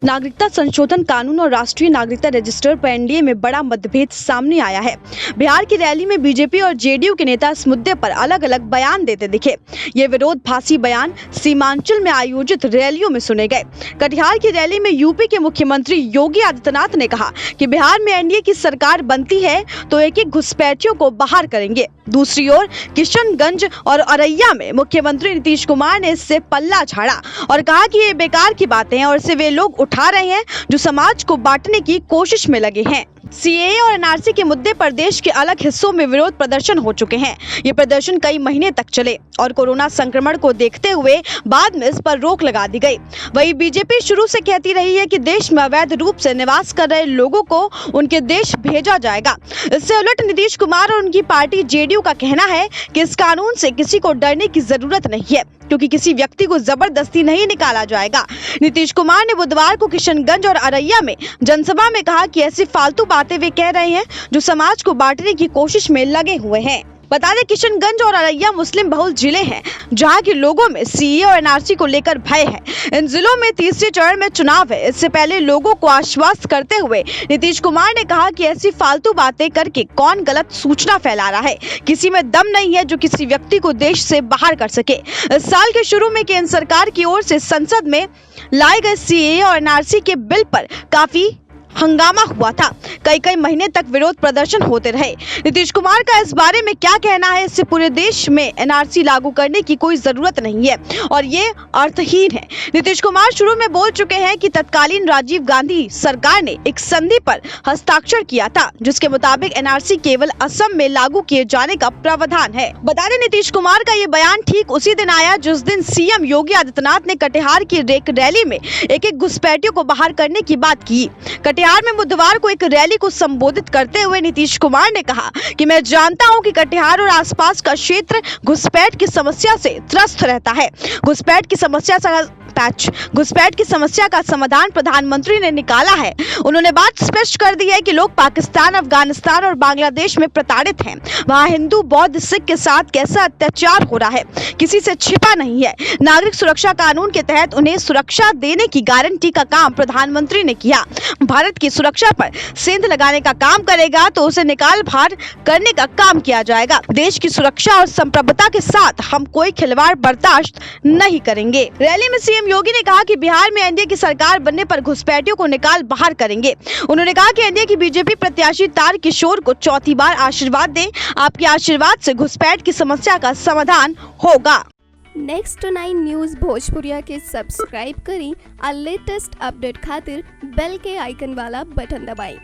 नागरिकता संशोधन कानून और राष्ट्रीय नागरिकता रजिस्टर पर एनडीए में बड़ा मतभेद सामने आया है। बिहार की रैली में बीजेपी और जेडीयू के नेता इस मुद्दे पर अलग अलग बयान देते दिखे। ये विरोधाभासी बयान सीमांचल में आयोजित रैलियों में सुने गए। कटिहार की रैली में यूपी के मुख्यमंत्री योगी आदित्यनाथ ने कहा कि बिहार में एनडीए की सरकार बनती है तो एक एक घुसपैठियों को बाहर करेंगे। दूसरी ओर किशनगंज और औरैया में मुख्यमंत्री नीतीश कुमार ने इससे पल्ला झाड़ा और कहा कि ये बेकार की बातें हैं और इसे वे लोग उठा रहे हैं जो समाज को बांटने की कोशिश में लगे हैं। सीएए और एनआरसी के मुद्दे पर देश के अलग हिस्सों में विरोध प्रदर्शन हो चुके हैं। ये प्रदर्शन कई महीने तक चले और कोरोना संक्रमण को देखते हुए बाद में इस पर रोक लगा दी गई। वहीं बीजेपी शुरू से कहती रही है कि देश में अवैध रूप से निवास कर रहे लोगों को उनके देश भेजा जाएगा। इससे उलट नीतीश कुमार और उनकी पार्टी जेडीयू का कहना है कि इस कानून से किसी को डरने की जरूरत नहीं है, क्योंकि किसी व्यक्ति को जबरदस्ती नहीं निकाला जाएगा। नीतीश कुमार ने बुधवार को किशनगंज और औरैया में जनसभा में कहा कि ऐसी फालतू बातें वे कह रहे हैं जो समाज को बांटने की कोशिश में लगे हुए हैं। बता दें किशनगंज और औरैया मुस्लिम बहुल जिले हैं, जहां के लोगों में सीए और एनआरसी को लेकर भय है। इन जिलों में तीसरे चरण में चुनाव है। इससे पहले लोगों को आश्वस्त करते हुए नीतीश कुमार ने कहा कि ऐसी फालतू बातें करके कौन गलत सूचना फैला रहा है। किसी में दम नहीं है जो किसी व्यक्ति को देश से बाहर कर सके। इस साल के शुरू में केंद्र सरकार की ओर से संसद में लाए गए सीए और एनआरसी के बिल पर काफी हंगामा हुआ था। कई महीने तक विरोध प्रदर्शन होते रहे। नीतीश कुमार का इस बारे में क्या कहना है? इससे पूरे देश में एनआरसी लागू करने की कोई जरूरत नहीं है और ये अर्थहीन है। नीतीश कुमार शुरू में बोल चुके हैं कि तत्कालीन राजीव गांधी सरकार ने एक संधि पर हस्ताक्षर किया था, जिसके मुताबिक एनआरसी केवल असम में लागू किए जाने का प्रावधान है। बता दें नीतीश कुमार का ये बयान ठीक उसी दिन आया जिस दिन सीएम योगी आदित्यनाथ ने कटिहार की एक रैली में एक एक घुसपैठियों को बाहर करने की बात की। कटिहार में बुधवार को एक रैली को संबोधित करते हुए नीतीश कुमार ने कहा कि मैं जानता हूं कि कटिहार और आसपास का क्षेत्र घुसपैठ की समस्या से त्रस्त रहता है। घुसपैठ की समस्या का समाधान प्रधानमंत्री ने निकाला है। उन्होंने बात स्पष्ट कर दी है कि लोग पाकिस्तान, अफगानिस्तान और बांग्लादेश में प्रताड़ित हैं। वहां हिंदू, बौद्ध, सिख के साथ कैसा अत्याचार हो रहा है, किसी से छिपा नहीं है। नागरिक सुरक्षा कानून के तहत उन्हें सुरक्षा देने की गारंटी का काम प्रधानमंत्री ने किया। भारत की सुरक्षा पर सेंध लगाने का काम करेगा तो उसे निकाल बाहर करने का काम किया जाएगा। देश की सुरक्षा और संप्रभुता के साथ हम कोई खिलवाड़ बर्दाश्त नहीं करेंगे। रैली में सीएम योगी ने कहा कि बिहार में एनडीए की सरकार बनने पर घुसपैठियों को निकाल बाहर करेंगे। उन्होंने कहा कि एनडीए की बीजेपी प्रत्याशी तारकिशोर को चौथी बार आशीर्वाद दें। आपके आशीर्वाद से घुसपैठ की समस्या का समाधान होगा। नेक्स्ट 9 न्यूज़ भोजपुरिया के सब्सक्राइब करी और लेटेस्ट अपडेट खातिर बेल के आइकन वाला बटन दबाएं।